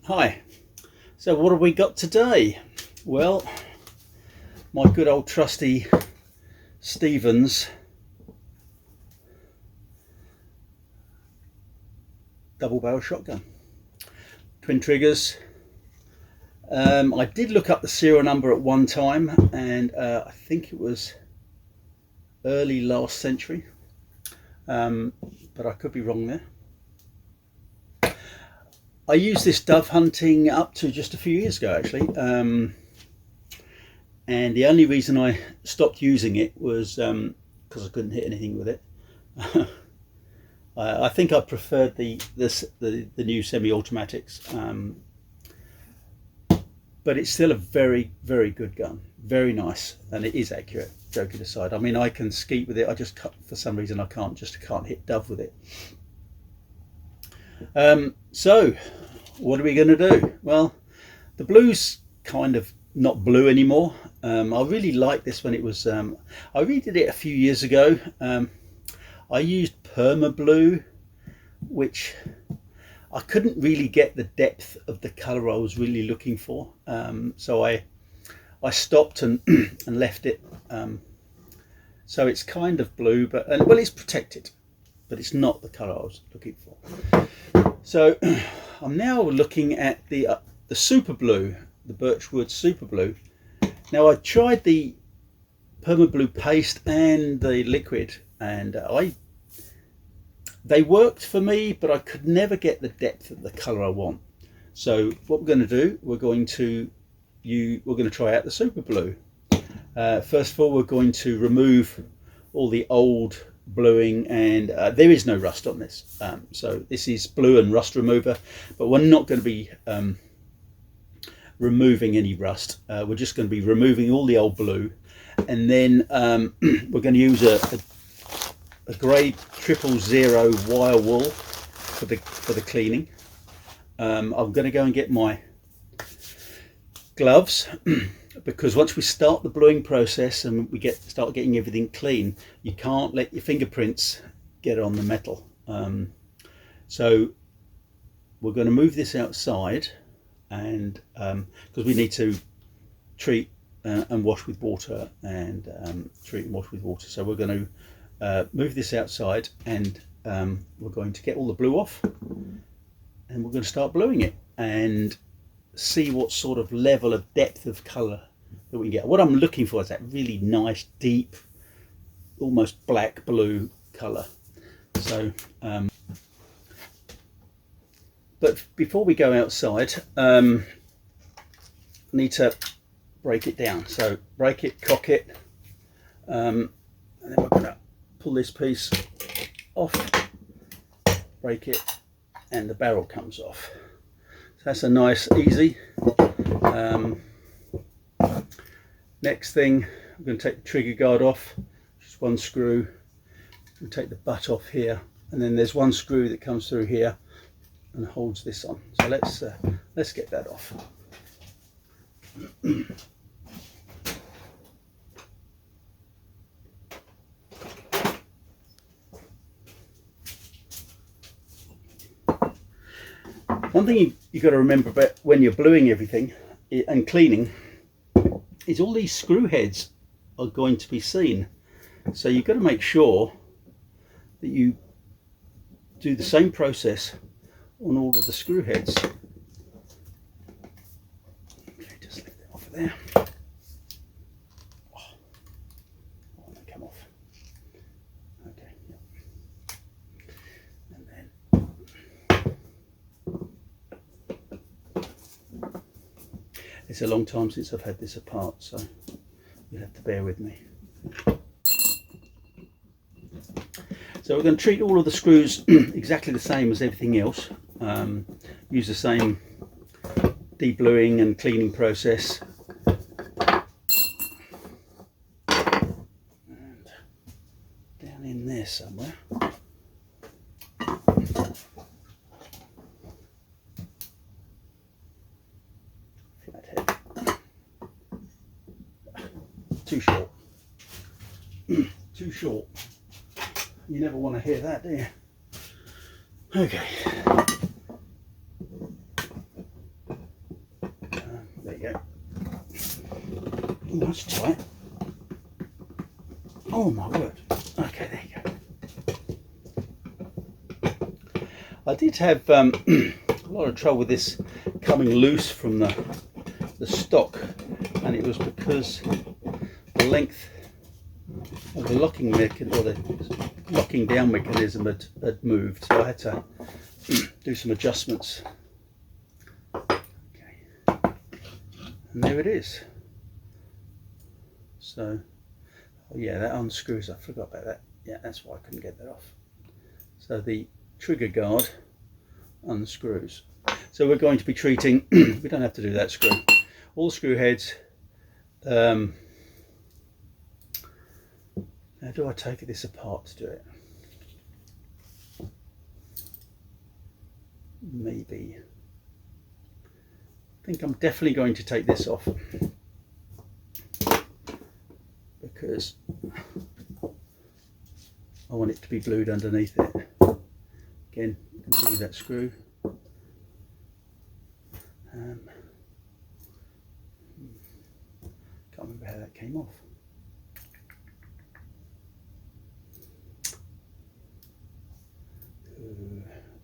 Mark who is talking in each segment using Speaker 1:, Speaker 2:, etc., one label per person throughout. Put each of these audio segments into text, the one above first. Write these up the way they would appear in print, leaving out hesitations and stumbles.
Speaker 1: Hi, so what have we got today? Well, my good old trusty Stevens double barrel shotgun, twin triggers. I did look up the serial number at one time, and I think it was early last century, but I could be wrong there. I used this dove hunting up to just a few years ago, actually, and the only reason I stopped using it was because I couldn't hit anything with it. I think I preferred the new semi-automatics, but it's still a very good gun, very nice, and it is accurate. Joking aside, I mean, I can skeet with it. I just for some reason I can't hit dove with it. So what are we going to do? Well, the blue's kind of not blue anymore. I really liked this when it was I redid it a few years ago. I used perma blue, which I couldn't really get the depth of the color I was really looking for, so I stopped and left it. So it's kind of blue, but well, it's protected, but it's not the color I was looking for. So I'm now looking at the super blue, the Birchwood super blue. Now I tried the perma blue paste and the liquid, and they worked for me, but I could never get the depth of the color I want. So what we're going to do, we're going to try out the super blue. First of all, we're going to remove all the old bluing, and there is no rust on this, so this is blue and rust remover, but we're not going to be removing any rust. We're just going to be removing all the old blue, and then we're going to use a grade 000 wire wool for the cleaning. I'm going to go and get my gloves because once we start the bluing process and we start getting everything clean, you can't let your fingerprints get on the metal. So we're going to move this outside, and because we need to treat and wash with water, and treat and wash with water. So we're going to move this outside, and we're going to get all the blue off, and we're going to start bluing it and see what sort of level of depth of color that we can get. What I'm looking for is that really nice, deep, almost black blue color. So but before we go outside, I need to break it down. So break it, cock it, and then we're going to pull this piece off, break it, and the barrel comes off. So that's a nice, easy. Next thing, I'm going to take the trigger guard off, just one screw, and take the butt off here, and then there's one screw that comes through here and holds this on. So let's get that off. One thing you've got to remember about when you're bluing everything and cleaning is all these screw heads are going to be seen. So you've got to make sure that you do the same process on all of the screw heads. Okay, just lift it off of there. Oh, they come off. Okay, yeah. And then it's a long time since I've had this apart, so you'll have to bear with me. So we're going to treat all of the screws exactly the same as everything else. Use the same debluing and cleaning process. And down in there somewhere. Flathead. Too short. Too short. You never want to hear that, do you? Okay. There you go. Oh, that's tight. Oh my word. Okay, there you go. I did have a lot of trouble with this coming loose from the stock, and it was because the length of the locking mechanism, or the locking down mechanism had moved, so I had to do some adjustments. Okay, and there it is. So, oh yeah, that unscrews. I forgot about that. Yeah, that's why I couldn't get that off. So the trigger guard unscrews. So we're going to be treating, we don't have to do that screw. All the screw heads. Now do I take this apart to do it? Maybe. I think I'm definitely going to take this off, because I want it to be glued underneath it. Again, you can see that screw. Can't remember how that came off.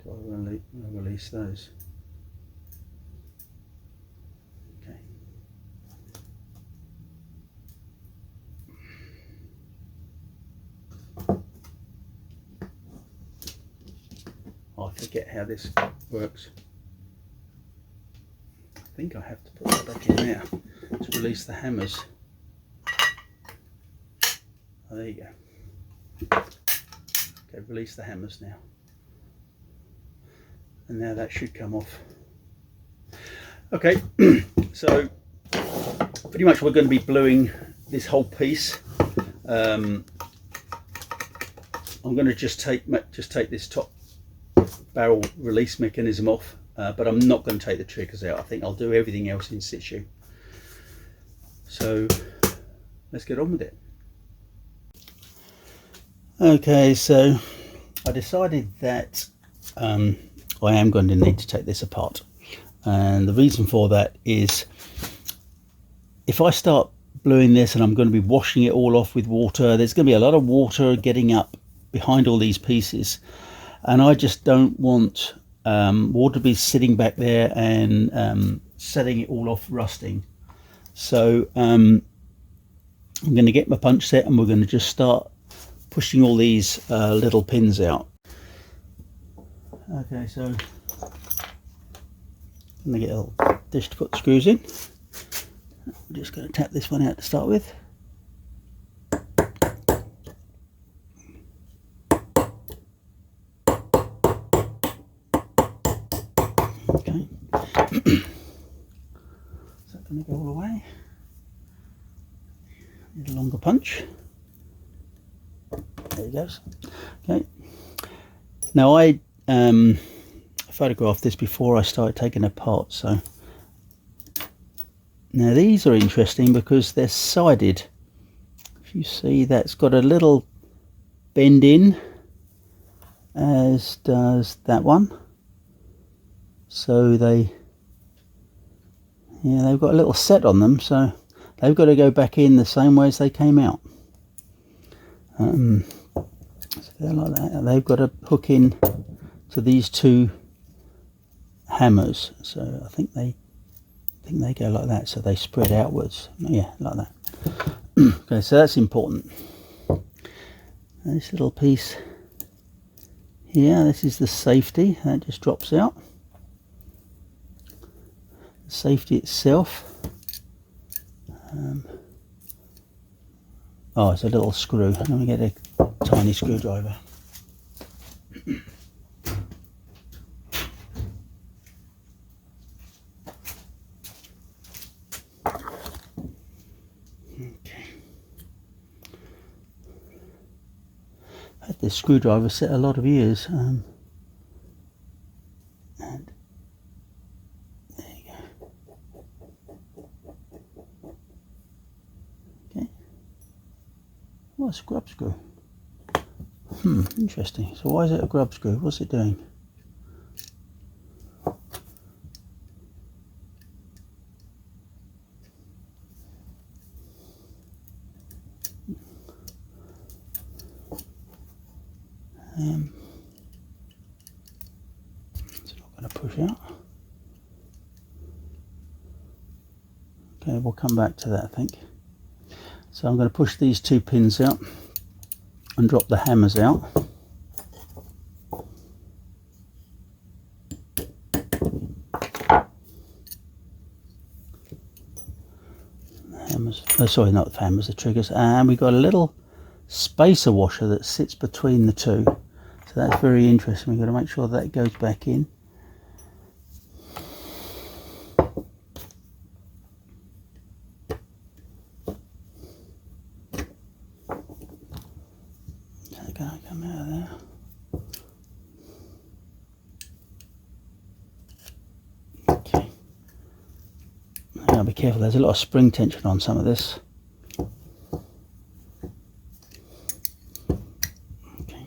Speaker 1: Do I release those? Okay. I forget how this works. I think I have to put that back in there to release the hammers. Oh, there you go. Okay, release the hammers now. And now that should come off. Okay, so pretty much we're going to be bluing this whole piece. I'm going to just take this top barrel release mechanism off, but I'm not going to take the triggers out. I think I'll do everything else in situ. So let's get on with it. Okay, so I decided that I am going to need to take this apart, and the reason for that is if I start bluing this and I'm going to be washing it all off with water, there's going to be a lot of water getting up behind all these pieces, and I just don't want water to be sitting back there and setting it all off rusting. So I'm going to get my punch set, and we're going to just start pushing all these little pins out. Okay, so I'm going to get a little dish to put the screws in. I'm just going to tap this one out to start with. Okay. Is that going to go all the way? Need a longer punch. There he goes. Okay. Now I photographed this before I started taking it apart, so now these are interesting because they're sided. If you see, that's got a little bend in, as does that one. So they've got a little set on them, so they've got to go back in the same way as they came out. So they're like that. They've got to hook in to these two hammers, so I think they go like that, so they spread outwards. Yeah, like that. Okay, so that's important. And this little piece here, this is the safety that just drops out. The safety itself. Oh, it's a little screw. Let me get a tiny screwdriver. Had this screwdriver set a lot of years, and there you go. Okay, oh, it's a grub screw. Interesting. So why is it a grub screw? What's it doing? It's not going to push out. Okay, we'll come back to that, I think. So I'm going to push these 2 pins out and drop the hammers out. Sorry, not the hammers, the triggers. And we've got a little spacer washer that sits between the two. So that's very interesting. We've got to make sure that goes back in. Is that going to come out of there? Okay. Now be careful, there's a lot of spring tension on some of this. Okay.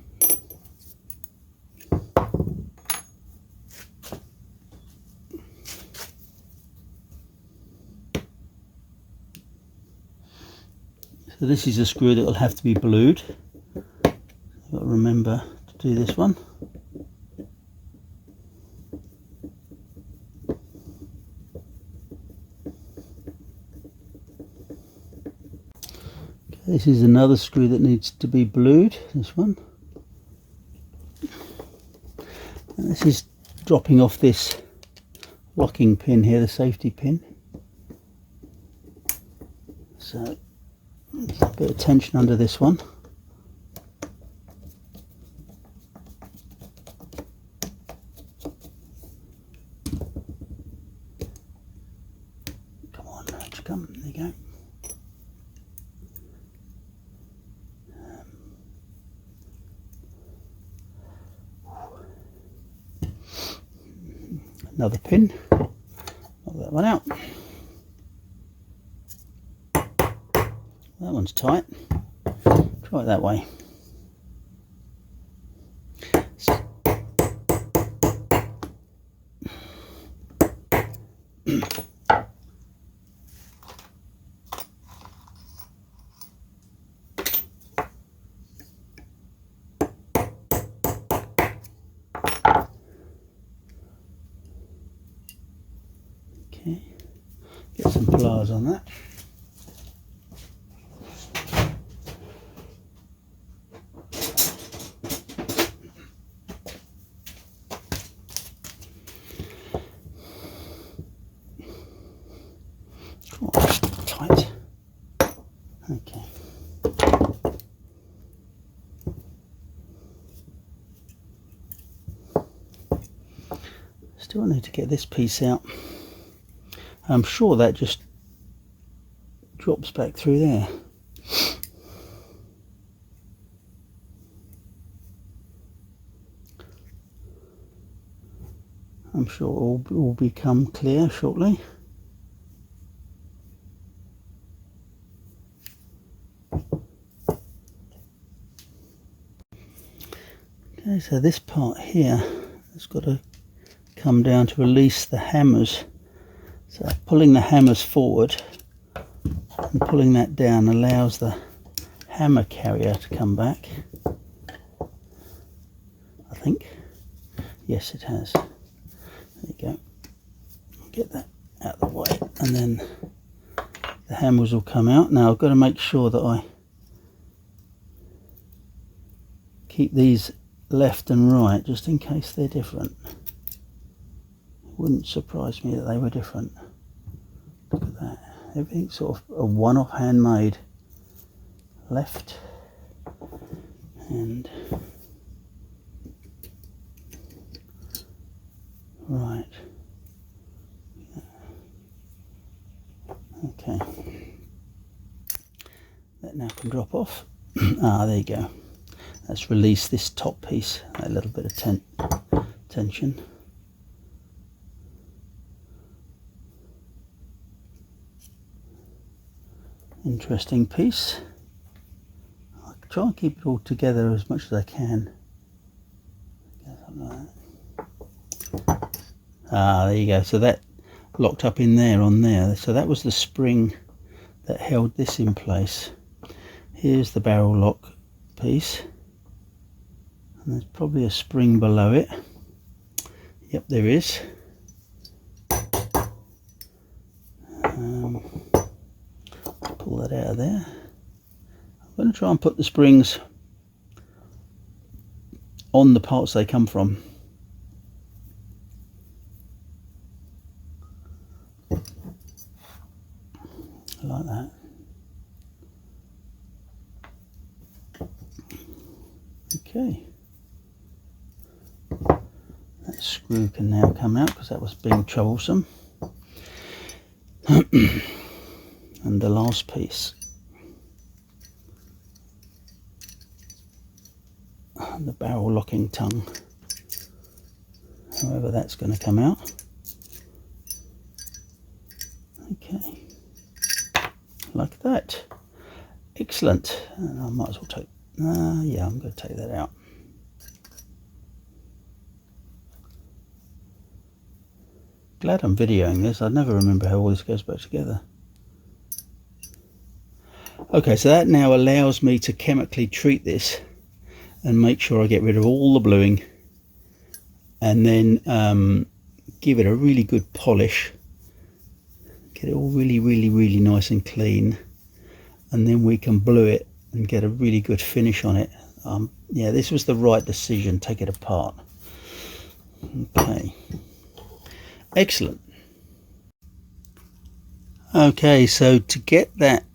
Speaker 1: So this is a screw that will have to be blued. I've got to remember to do this one. This is another screw that needs to be blued, this one. And this is dropping off this locking pin here, the safety pin. So there's a bit of tension under this one. Come on, come, there you go. Another pin, knock that one out. That one's tight. Try it that way. Okay, get some pliers on that. Oh, tight. Okay. Still need to get this piece out. I'm sure that just drops back through there. I'm sure it will become clear shortly. Okay, so this part here has got to come down to release the hammers. So pulling the hammers forward and pulling that down allows the hammer carrier to come back. I think. Yes, it has. There you go. Get that out of the way and then the hammers will come out. Now I've got to make sure that I keep these left and right just in case they're different. Wouldn't surprise me that they were different. Look at that. Everything's sort of a one-off handmade. Left and right. Okay. That now can drop off. Ah, there you go. Let's release this top piece. A little bit of tension. Interesting piece. I'll try and keep it all together as much as I can. Ah, there you go. So that locked up in there on there. So that was the spring that held this in place. Here's the barrel lock piece. And there's probably a spring below it. Yep, there is. Pull that out of there. I'm going to try and put the springs on the parts they come from. Like that. Okay. That screw can now come out because that was being troublesome. And the last piece. And the barrel locking tongue. However that's going to come out. Okay. Like that. Excellent. And I might as well take, yeah, I'm going to take that out. Glad I'm videoing this. I never remember how all this goes back together. Okay, so that now allows me to chemically treat this and make sure I get rid of all the bluing, and then give it a really good polish. Get it all really nice and clean, and then we can blue it and get a really good finish on it. Yeah, this was the right decision. Take it apart. Okay, excellent. Okay, so to get that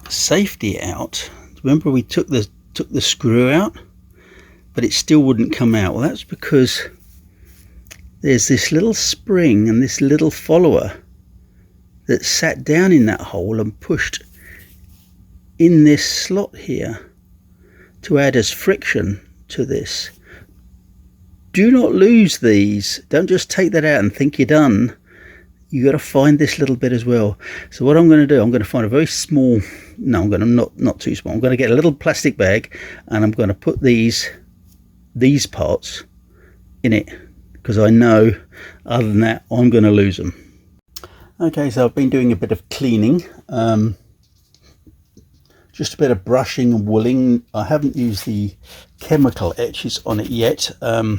Speaker 1: safety out, remember we took the screw out, but it still wouldn't come out. Well, that's because there's this little spring and this little follower that sat down in that hole and pushed in this slot here to add as friction to this. Do not lose these. Don't just take that out and think you're done. You got to find this little bit as well. So what I'm going to do, I'm going to find a very small, no, I'm going to not too small. I'm going to get a little plastic bag and I'm going to put these parts in it, because I know other than that I'm going to lose them. Okay, so I've been doing a bit of cleaning, just a bit of brushing and wooling. I haven't used the chemical etches on it yet. I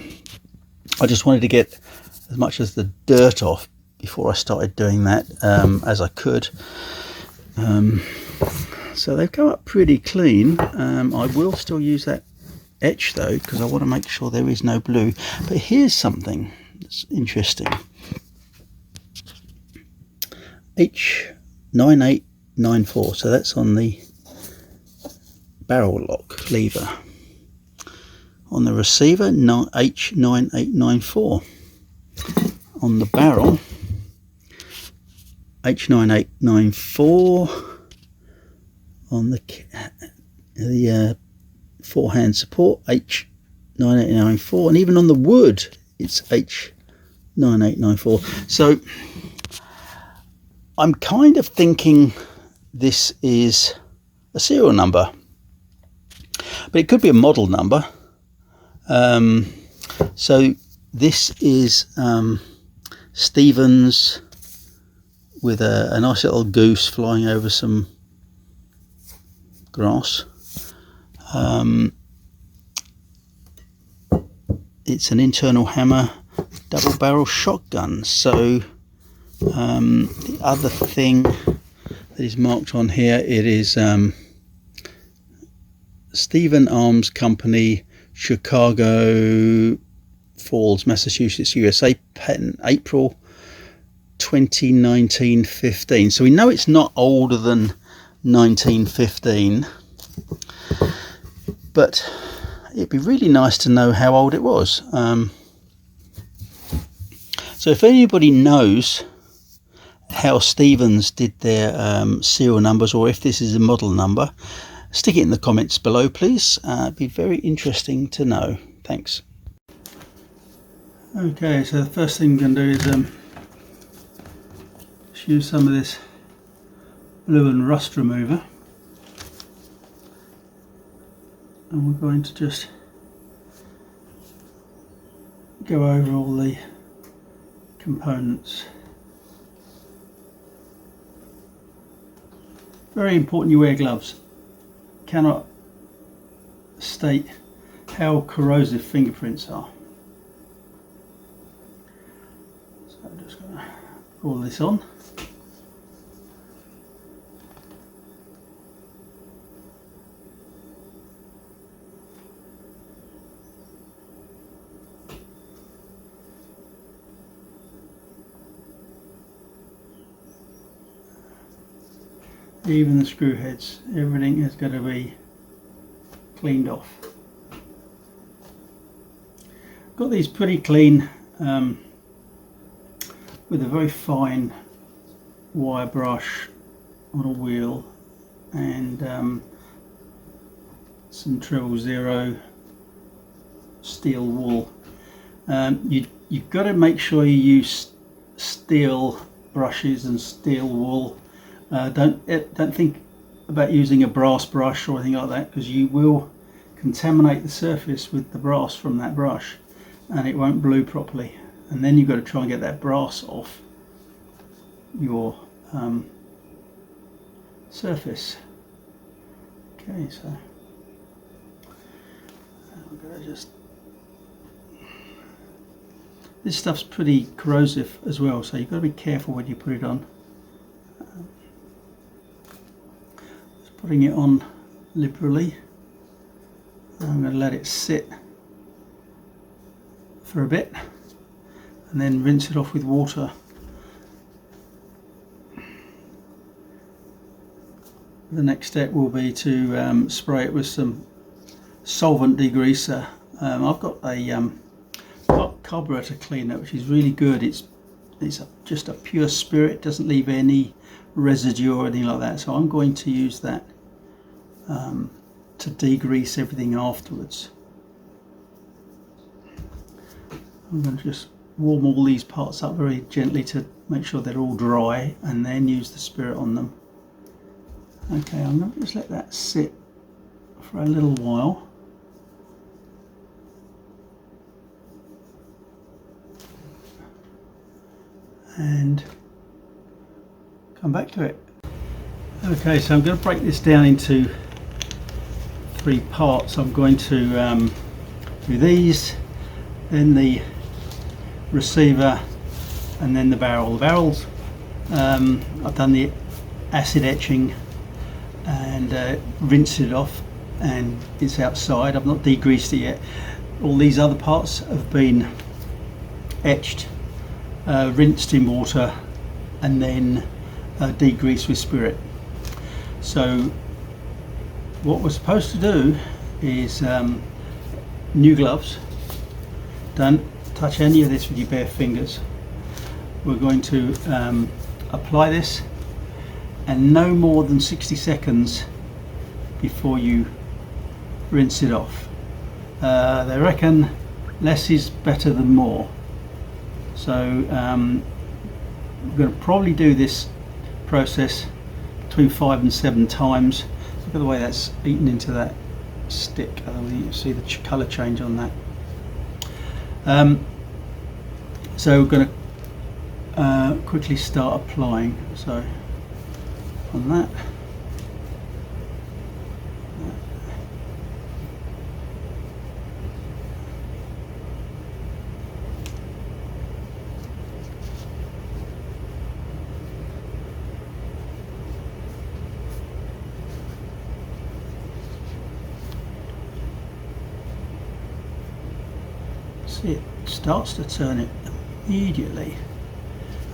Speaker 1: just wanted to get as much as the dirt off before I started doing that as I could. So they've come up pretty clean. I will still use that etch though, because I want to make sure there is no blue. But here's something that's interesting. H9894, so that's on the barrel lock lever. On the receiver, H9894. On the barrel, H9894. On the forehand support, H9894, and even on the wood it's H9894. So I'm kind of thinking this is a serial number, but it could be a model number. So this is Stevens with a nice little goose flying over some grass. It's an internal hammer double barrel shotgun. So the other thing that is marked on here, it is Stephen Arms Company, Chicago Falls, Massachusetts, USA, patent April 2019-15. So we know it's not older than 1915, but it'd be really nice to know how old it was. So if anybody knows how Stevens did their serial numbers, or if this is a model number, stick it in the comments below, please. It'd be very interesting to know. Thanks. Okay, so the first thing I'm going to do is just use some of this blue and rust remover, and we're going to just go over all the components. Very important you wear gloves. Cannot state how corrosive fingerprints are. So I'm just going to pull this on. Even the screw heads, everything has got to be cleaned off. Got these pretty clean with a very fine wire brush on a wheel and some 000 steel wool. You've got to make sure you use steel brushes and steel wool. Don't think about using a brass brush or anything like that, because you will contaminate the surface with the brass from that brush and it won't glue properly, and then you've got to try and get that brass off your surface. Okay, so I'm going to just, this stuff's pretty corrosive as well, so you've got to be careful when you put it on. Just putting it on liberally. I'm going to let it sit for a bit and then rinse it off with water. The next step will be to spray it with some solvent degreaser. I've got a carburetor cleaner which is really good. It's just a pure spirit, doesn't leave any residue or anything like that, so I'm going to use that to degrease everything afterwards. I'm going to just warm all these parts up very gently to make sure they're all dry and then use the spirit on them. Okay, I'm going to just let that sit for a little while. And come back to it. Okay, so I'm going to break this down into 3 parts. I'm going to do these, then the receiver, and then the barrel. The barrels, I've done the acid etching and rinsed it off, and it's outside. I've not degreased it yet. All these other parts have been etched, rinsed in water, and then degreased with spirit. So what we're supposed to do is new gloves. Don't touch any of this with your bare fingers. We're going to apply this, and no more than 60 seconds before you rinse it off. They reckon less is better than more, so we're going to probably do this process between 5 and 7 times. Look at the way that's eaten into that stick. I don't think you see the colour change on that. So we're going to quickly start applying. So on that, see it starts to turn it immediately,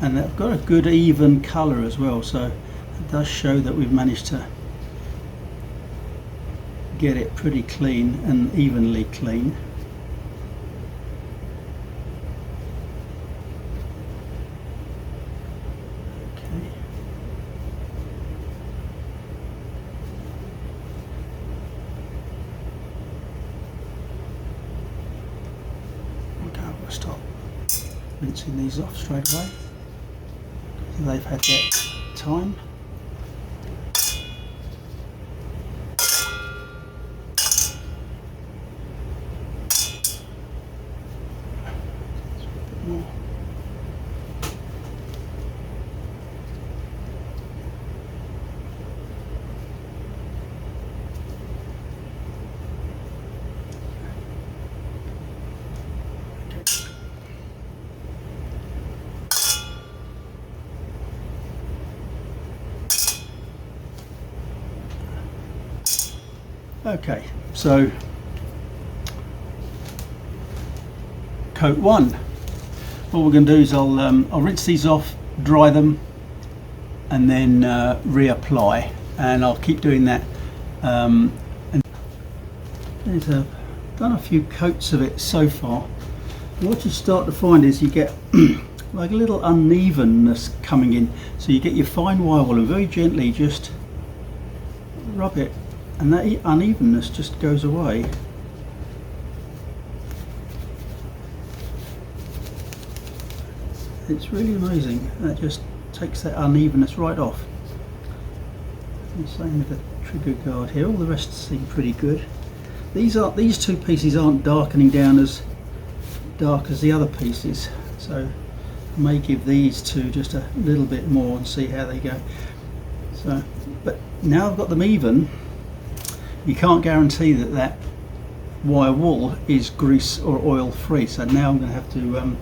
Speaker 1: and they've got a good even colour as well, so it does show that we've managed to get it pretty clean and evenly clean. Okay. Okay, we'll stop rinsing these off straight away. So they've had their time. More. Okay, so coat one. What we're going to do is I'll rinse these off, dry them, and then reapply, and I'll keep doing that. And I've done a few coats of it so far. And what you start to find is you get like a little unevenness coming in. So you get your fine wire wool and very gently just rub it, and that unevenness just goes away. It's really amazing. That just takes that unevenness right off. The same with the trigger guard here. All the rest seem pretty good. These two pieces aren't darkening down as dark as the other pieces, so I may give these two just a little bit more and see how they go. So, but now I've got them even, you can't guarantee that that wire wool is grease or oil free. So now I'm going to have to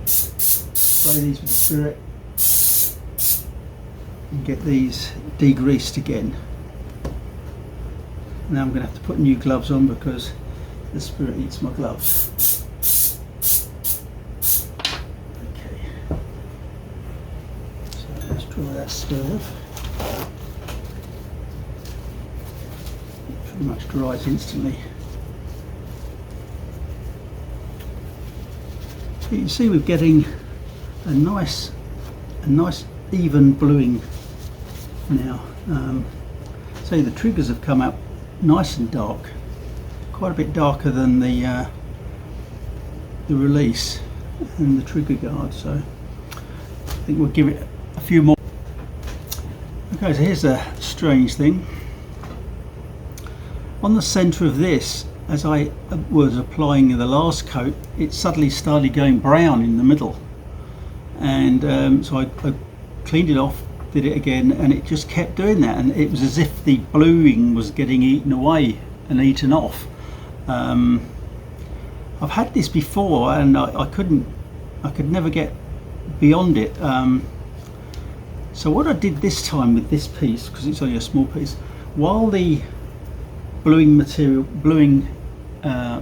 Speaker 1: spray these with the spirit and get these degreased again. Now I'm going to have to put new gloves on because the spirit eats my gloves. Okay, so let's dry that swerve. It pretty much dries instantly. So you can see we're getting a nice even bluing now. So the triggers have come out nice and dark, quite a bit darker than the release and the trigger guard. So I think we'll give it a few more. Okay, so here's a strange thing. On the centre of this, as I was applying the last coat, it suddenly started going brown in the middle, and so I cleaned it off, did it again, and it just kept doing that, and it was as if the bluing was getting eaten away and eaten off. I've had this before, and I could never get beyond it. So what I did this time with this piece, because it's only a small piece, while the bluing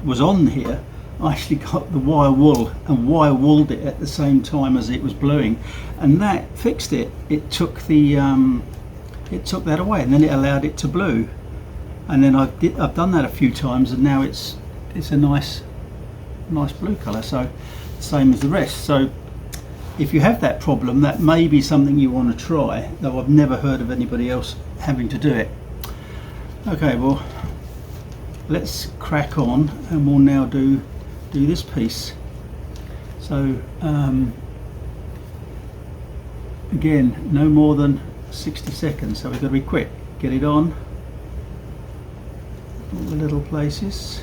Speaker 1: was on here, I actually got the wire wool and wire wooled it at the same time as it was bluing, and that fixed it. It took the it took that away, and then it allowed it to blue. And then I've done that a few times, and now it's a nice blue colour. So same as the rest. So if you have that problem, that may be something you want to try, though I've never heard of anybody else having to do it. Okay, well, let's crack on, and we'll now do this piece. So again, no more than 60 seconds, so we've got to be quick. Get it on all the little places.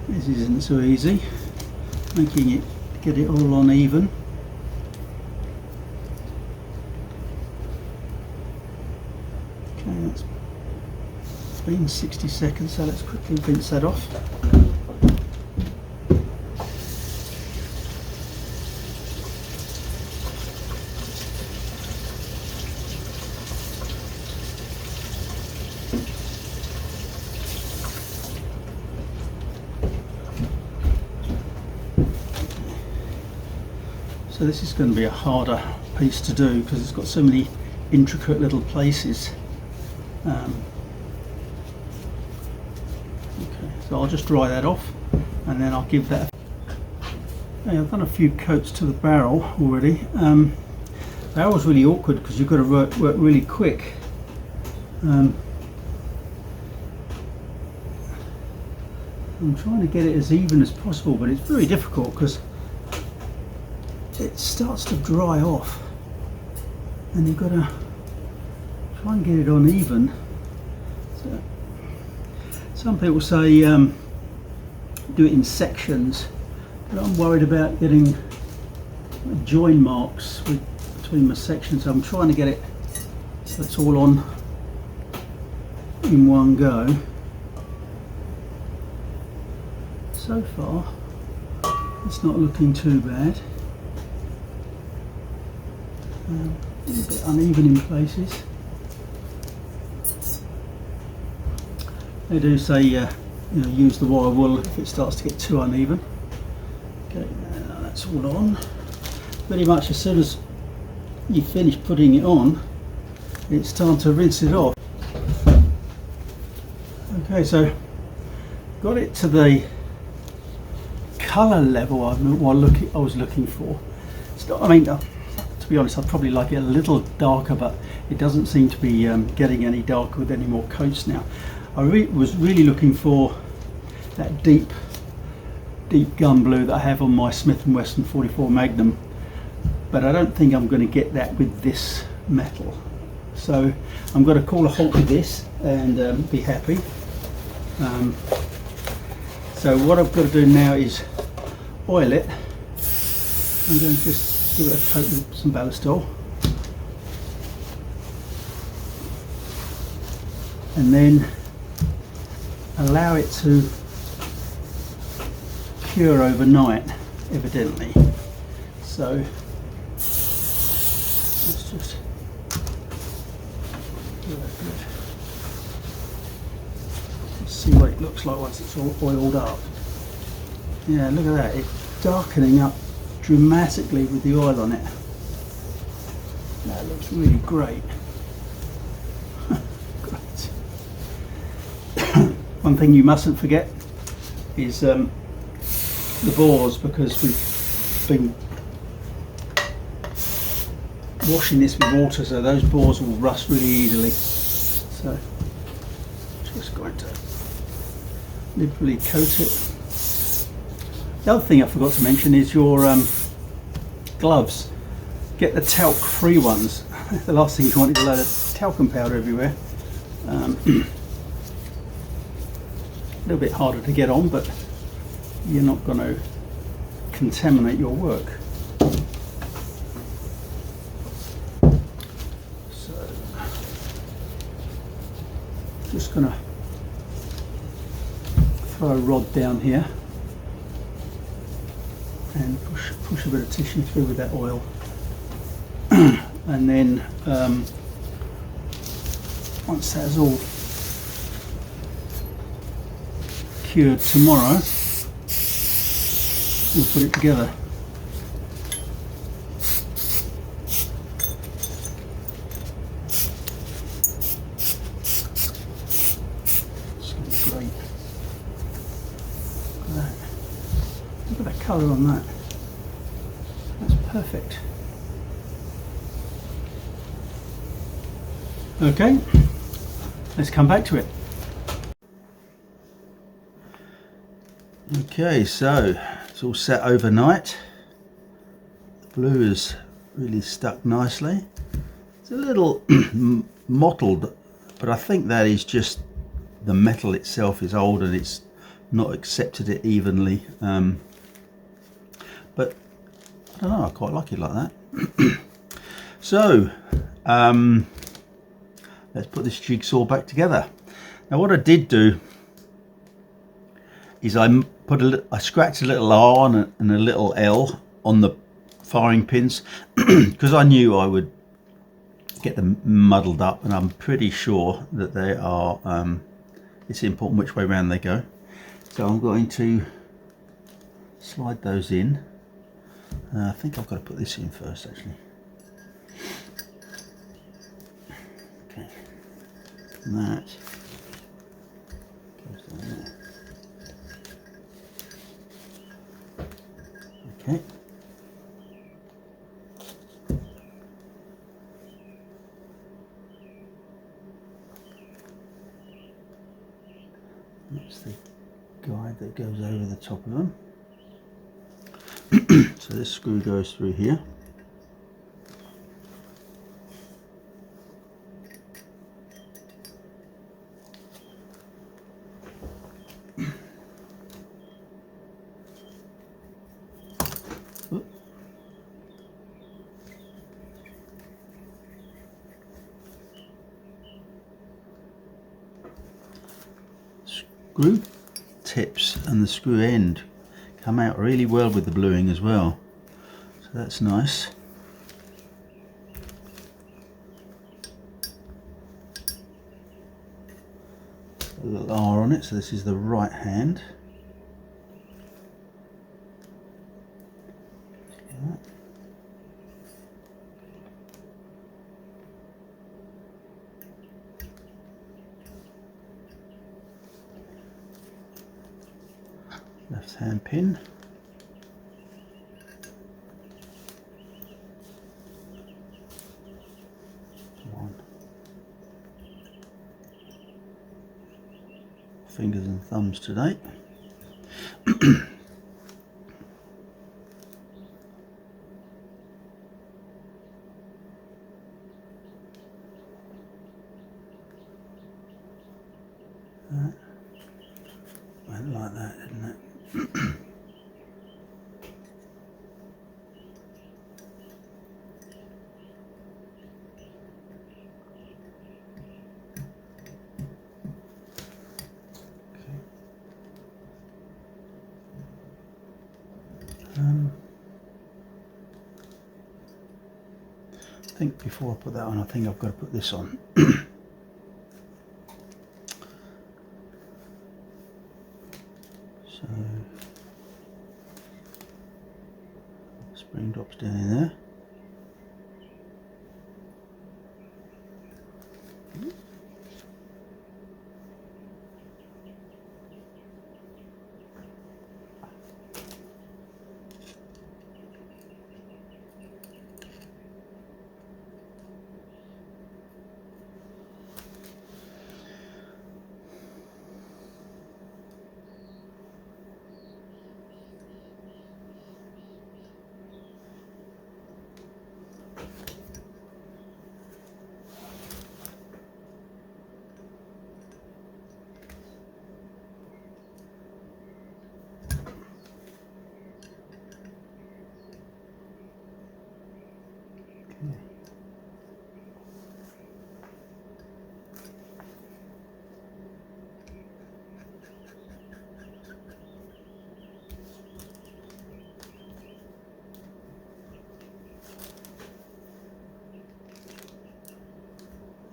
Speaker 1: This isn't so easy, get it all on even. Okay, that's been 60 seconds, so let's quickly rinse that off. So this is going to be a harder piece to do because it's got so many intricate little places. Okay, so I'll just dry that off, and then I'll give that. Okay, I've done a few coats to the barrel already. Barrel's really awkward because you've got to work really quick. I'm trying to get it as even as possible, but it's very difficult because it starts to dry off, and you've got to try and get it on even. So, some people say do it in sections, but I'm worried about getting join marks between my sections. So I'm trying to get it so it's all on in one go. So far it's not looking too bad. A little bit uneven in places. They do say use the wire wool if it starts to get too uneven. Okay, now that's all on. Pretty much as soon as you finish putting it on, it's time to rinse it off. Okay, so got it to the colour level I was looking for. I mean, to be honest, I'd probably like it a little darker, but it doesn't seem to be getting any darker with any more coats now. I was really looking for that deep gun blue that I have on my Smith & Wesson 44 Magnum, but I don't think I'm going to get that with this metal. So I'm going to call a halt with this and be happy. So what I've got to do now is oil it. I'm going to just give it a coat with some Ballistol, and then allow it to cure overnight, evidently. So let's just do that good. Let's see what it looks like once it's all oiled up. Yeah, look at that, it's darkening up dramatically with the oil on it. That looks really great. Great. One thing you mustn't forget is the bores, because we've been washing this with water, so those bores will rust really easily. So just going to liberally coat it. The other thing I forgot to mention is your gloves. Get the talc free ones. The last thing you want is a load of talcum powder everywhere. A little bit harder to get on, but you're not going to contaminate your work. So just going to throw a rod down here and push a bit of tissue through with that oil. And then once that's all cured tomorrow, we'll put it together. It's going to be great. Look at that. Look at the colour on that. That's perfect. Okay, let's come back to it. Okay, so it's all set overnight. The blue is really stuck nicely. It's a little mottled, but I think that is just the metal itself is old and it's not accepted it evenly. But I don't know, I quite like it like that. So let's put this jigsaw back together. Now what I did do is I scratched a little R and a little L on the firing pins because I knew I would get them muddled up, and I'm pretty sure that they are, it's important which way around they go. So I'm going to slide those in. I think I've got to put this in first actually. Okay. And that goes down there. Okay. That's the guide that goes over the top of them. So this screw goes through here. screw tips and the screw end come out really well with the bluing as well, so that's nice. A little R on it, so this is the right hand. Left hand pin. Fingers and thumbs today. Went like that, didn't it? I think before I put that on, I think I've got to put this on. So spring drops down in there.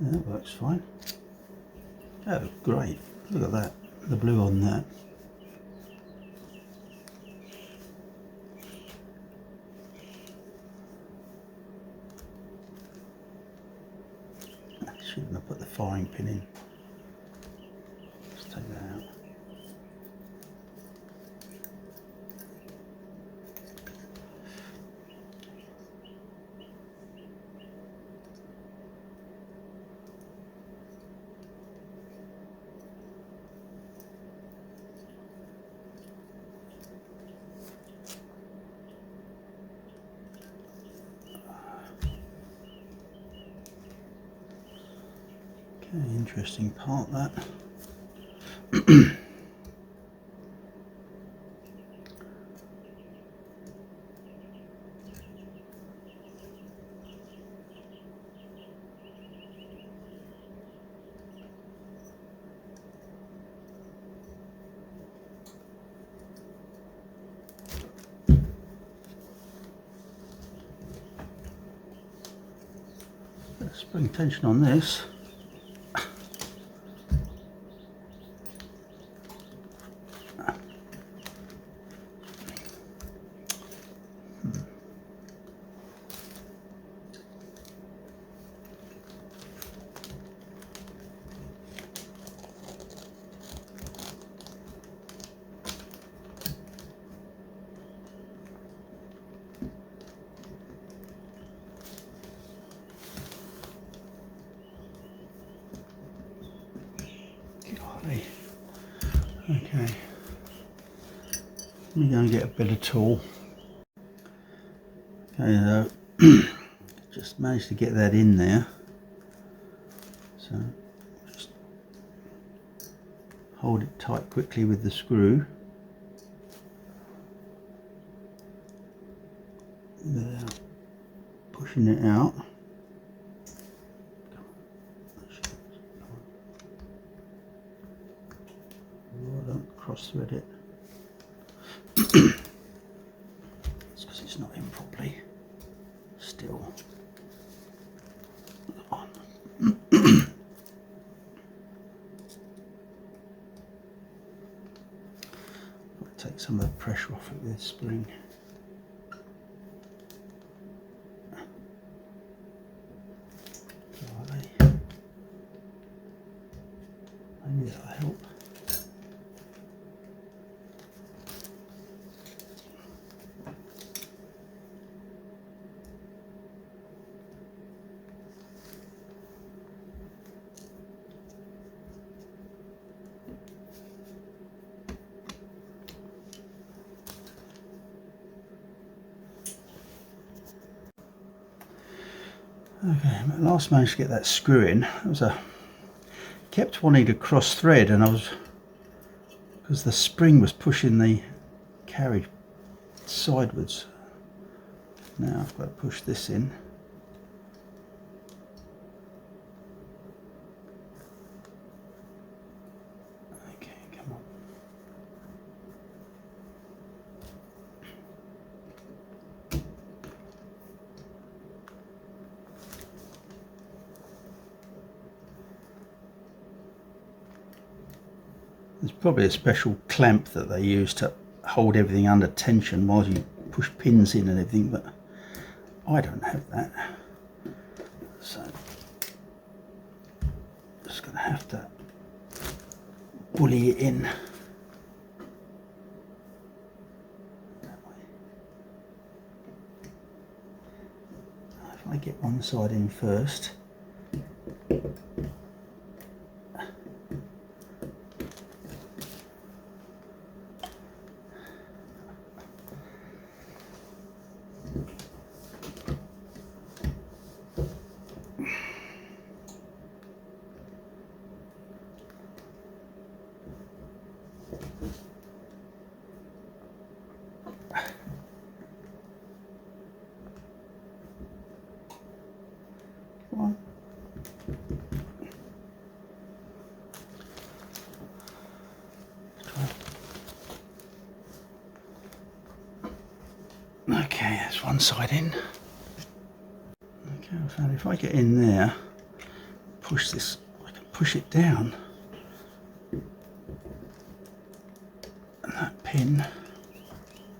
Speaker 1: That works fine. Oh, great. Look at that. The blue on that. Shouldn't have put the firing pin in. Let's take that out. Okay, interesting part that. Spring tension on this. Okay, let me go and get a better tool. Okay, just managed to get that in there. So just hold it tight quickly with the screw without pushing it out. cross thread it. It's because it's not in properly. Still on. Take some of the pressure off of this spring. Maybe that'll help. Okay, at last managed to get that screw in. Kept wanting to cross thread, and because the spring was pushing the carriage sidewards. Now I've got to push this in. Okay, come on. There's probably a special clamp that they use to hold everything under tension while you push pins in and everything, but I don't have that. So just going to have to bully it in. That way. If I get one side in first. Okay, that's one side in. Okay, I found if I get in there, push this, I can push it down. And that pin,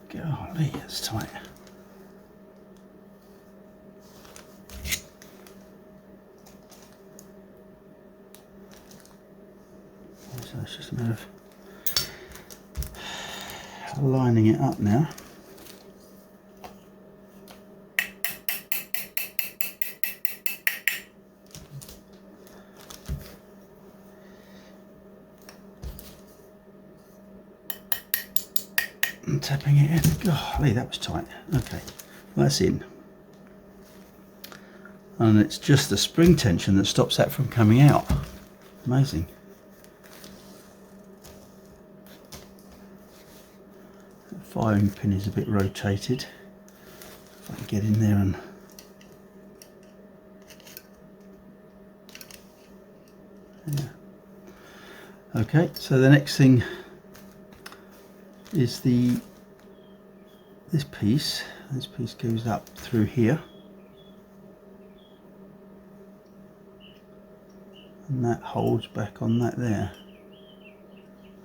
Speaker 1: golly, it's tight. So it's just a matter of lining it up now. And tapping it in. Golly, that was tight. Okay, well, that's in. And it's just the spring tension that stops that from coming out. Amazing. The firing pin is a bit rotated. If I can get in there and yeah. Okay, so the next thing is this piece. This piece goes up through here, and that holds back on that there,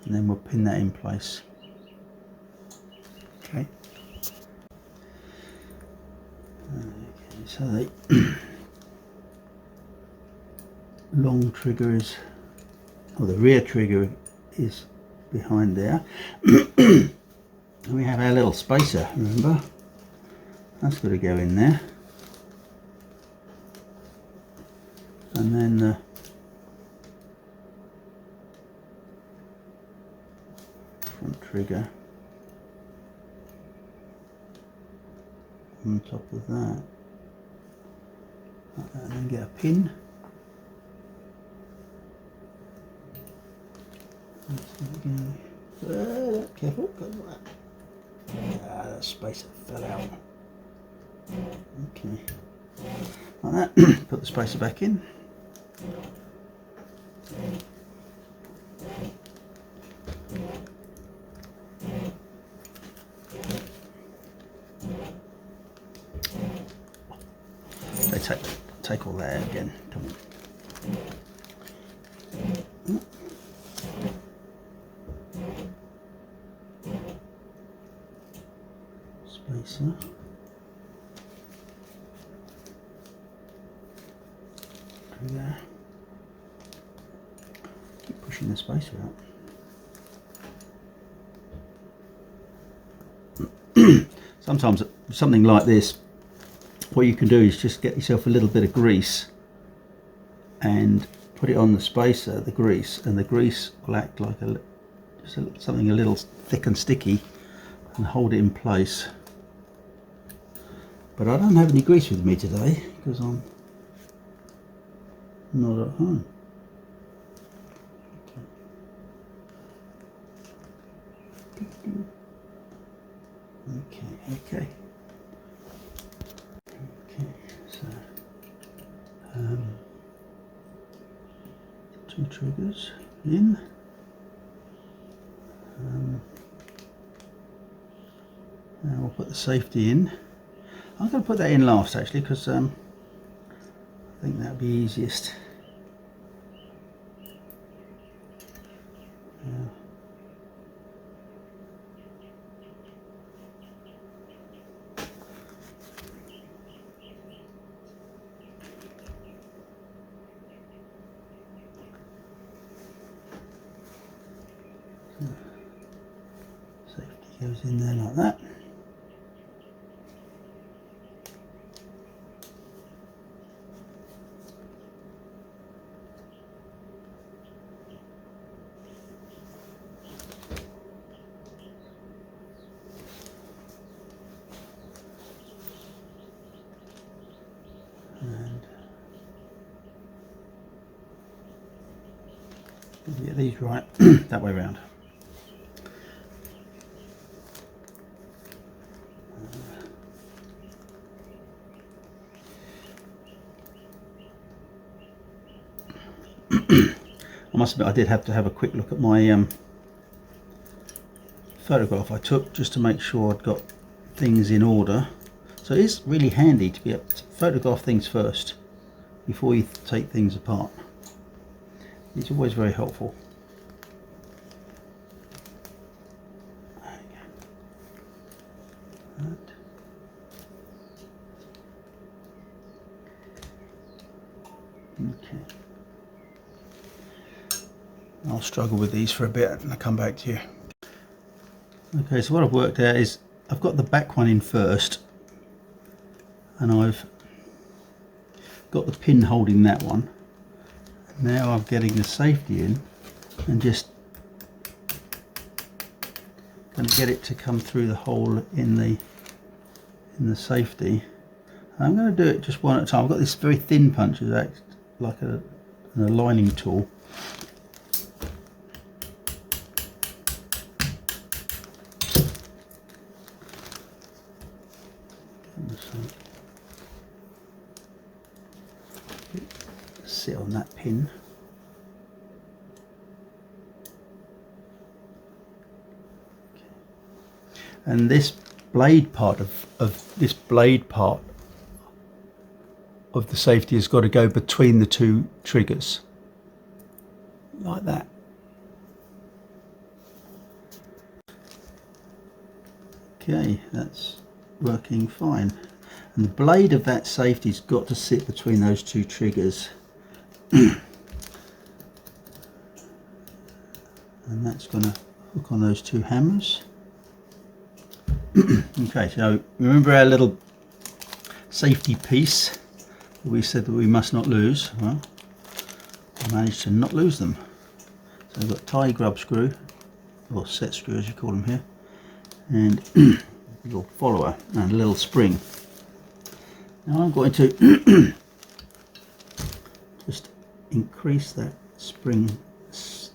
Speaker 1: and then we'll pin that in place. Okay. Okay, so the long trigger is, or the rear trigger is behind there. And we have our little spacer, remember? That's got to go in there. And then the front trigger on top of that. Like that, and then get a pin. Careful, that spacer fell out. Okay, like that. Put the spacer back in. take all that out again. Come on. Spacer. Through there. Keep pushing the spacer out. Sometimes something like this, what you can do is just get yourself a little bit of grease and put it on the spacer, the grease, and the grease will act like something a little thick and sticky and hold it in place. But I don't have any grease with me today because I'm not at home. Okay. So two triggers in. Now we'll put the safety in. I'm going to put that in last actually because I think that'll be easiest. Safety goes in there like that. And get these right that way round. I must admit I did have to have a quick look at my photograph I took just to make sure I'd got things in order. So it is really handy to be able to photograph things first before you take things apart. It's always very helpful. Okay. I'll struggle with these for a bit and I'll come back to you. Okay, so what I've worked out is I've got the back one in first and I've got the pin holding that one. Now I'm getting the safety in and just going to get it to come through the hole in the safety. I'm going to do it just one at a time. I've got this very thin punch that acts like an aligning tool. Sit on that pin. Okay. And this blade part of the safety has got to go between the two triggers, like that. Okay, that's working fine. And the blade of that safety's got to sit between those two triggers. And that's going to hook on those two hammers. Okay, so remember our little safety piece that we said that we must not lose? Well, I managed to not lose them. So I've got tie grub screw, or set screw as you call them here, and a little follower and a little spring. Now I'm going to just increase that spring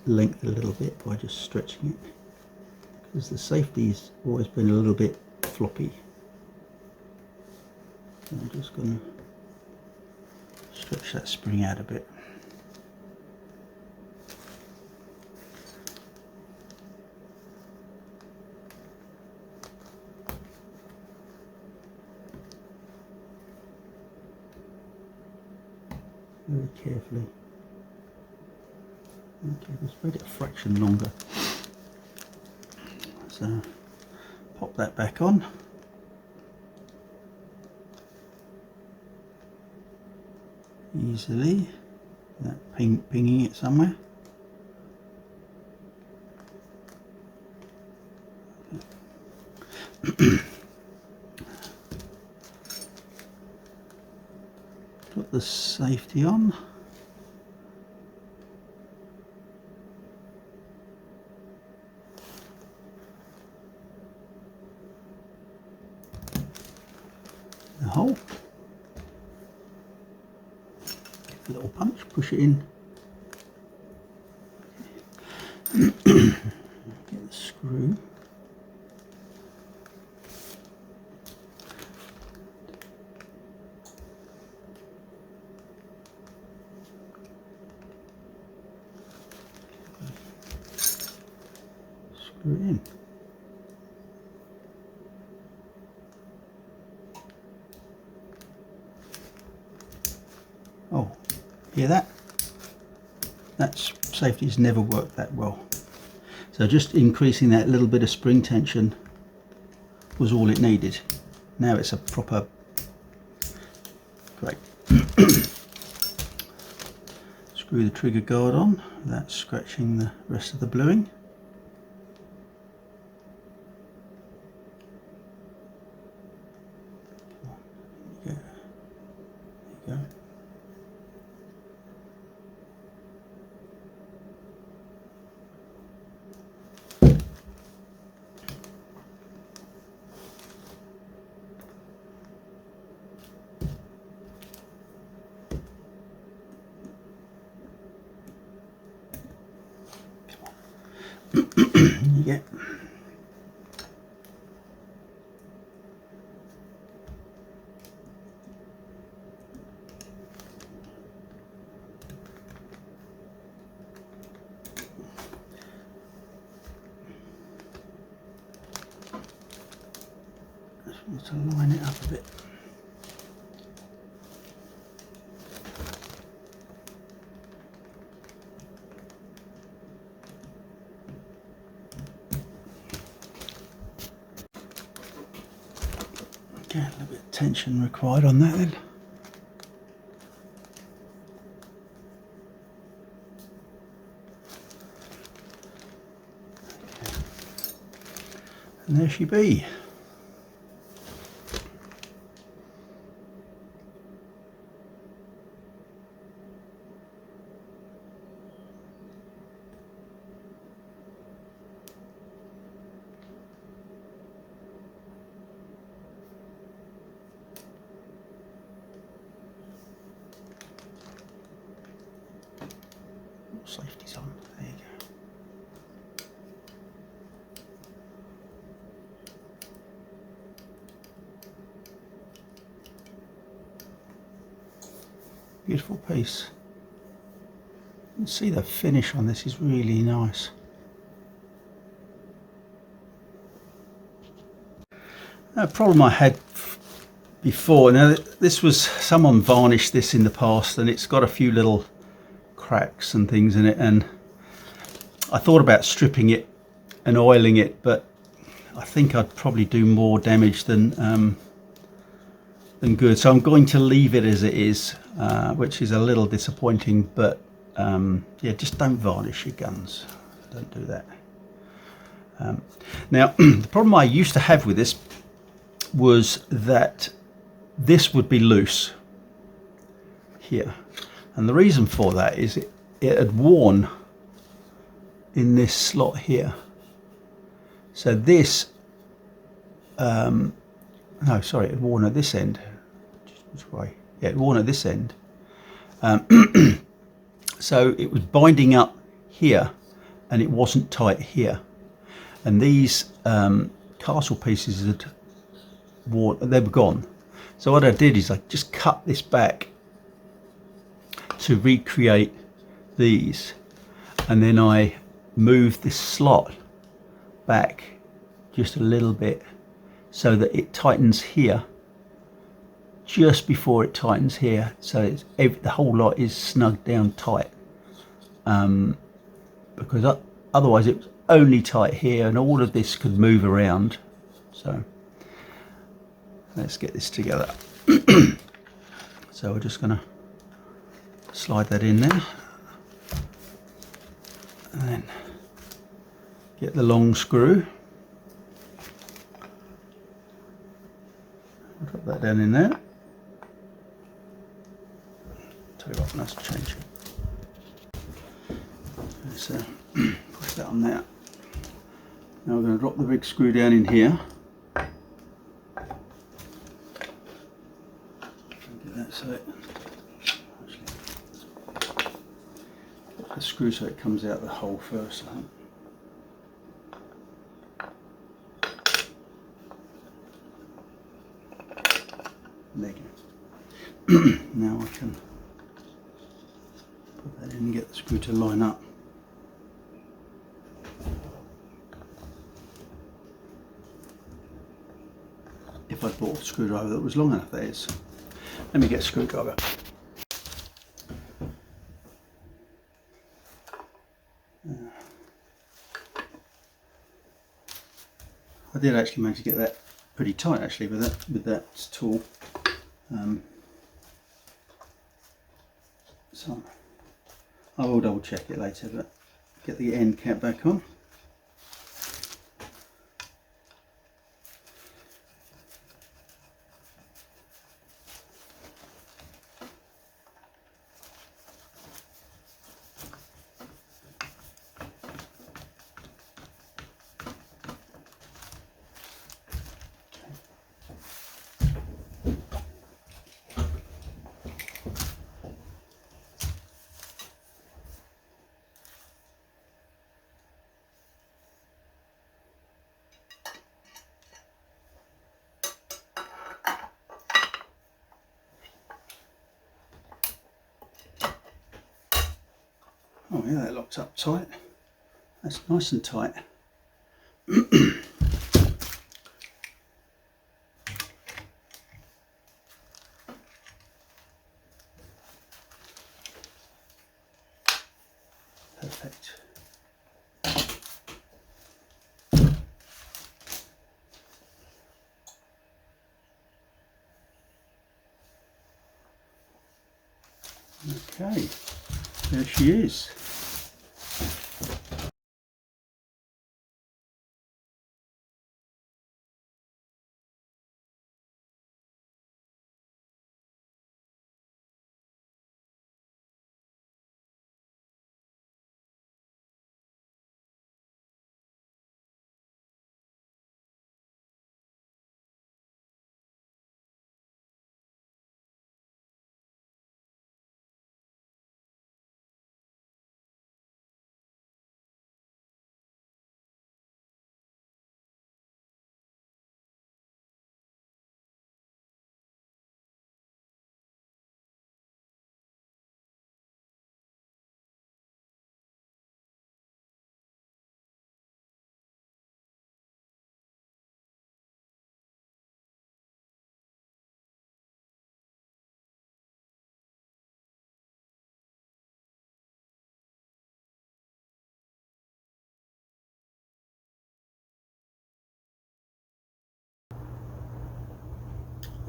Speaker 1: length a little bit by just stretching it, because the safety's always been a little bit floppy. So I'm just going to stretch that spring out a bit. very carefully. Okay, just made it a fraction longer. So pop that back on. Easily, that pinging it somewhere. Put the safety on. The hole. Give a little punch, push it in. Get the screw. Screw it in. Oh, hear that? That safety's never worked that well. So just increasing that little bit of spring tension was all it needed. Now it's a proper, great. Screw the trigger guard on without scratching the rest of the bluing. There you go. Yeah. Just want to line it up a bit. Okay, a little bit of tension required on that then. Okay. And there she be. Safety's on, there you go. Beautiful piece. You can see the finish on this is really nice. A problem I had before, now this was, someone varnished this in the past and it's got a few little cracks and things in it, and I thought about stripping it and oiling it, but I think I'd probably do more damage than good, so I'm going to leave it as it is, which is a little disappointing, but yeah, just don't varnish your guns, don't do that. Now the problem I used to have with this was that this would be loose here. And the reason for that is it had worn in this slot here. So this, no, sorry, it had worn at this end. Which way? Yeah, it had worn at this end. So it was binding up here and it wasn't tight here. And these castle pieces had worn, they were gone. So what I did is I just cut this back to recreate these, and then I moved this slot back just a little bit so that it tightens here just before it tightens here, so the whole lot is snugged down tight, because otherwise it's only tight here and all of this could move around. So let's get this together. So we're just going to slide that in there and then get the long screw, drop that down in there. Tell you what, nice to change it. So push that on there. Now we're going to drop the big screw down in here. Get that so it put the screw so it comes out the hole first, I think. There you go. Now I can put that in and get the screw to line up. If I bought a screwdriver that was long enough, that is. Let me get a screwdriver. I did actually manage to get that pretty tight actually with that tool. So I will double check it later, but get the end cap back on. Oh yeah, that locks up tight. That's nice and tight. Perfect. Okay, there she is.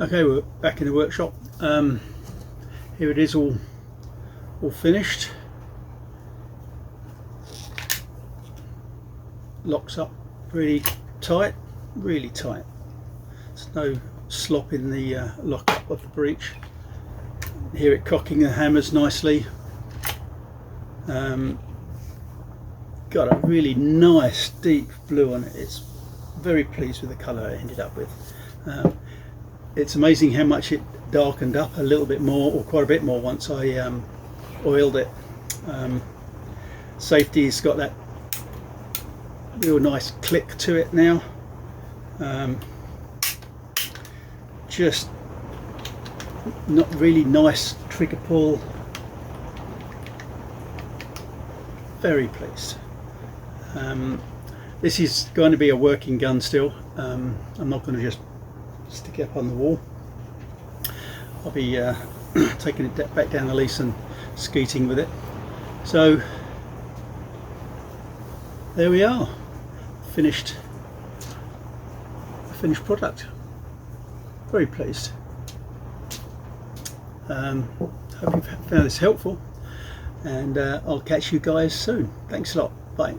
Speaker 1: Okay, we're back in the workshop. Here it is, all finished. Locks up really tight, really tight. There's no slop in the lock up of the breech. Hear it cocking the hammers nicely. Got a really nice deep blue on it. It's very pleased with the colour I ended up with. It's amazing how much it darkened up a little bit more, or quite a bit more, once I oiled it. Safety's got that real nice click to it now. Just not really nice trigger pull. Very pleased. This is going to be a working gun still. I'm not going to just stick it up on the wall. I'll be taking it back down the lease and skeeting with it. So there we are, finished product. Very pleased. Hope you found this helpful, and I'll catch you guys soon. Thanks a lot. Bye.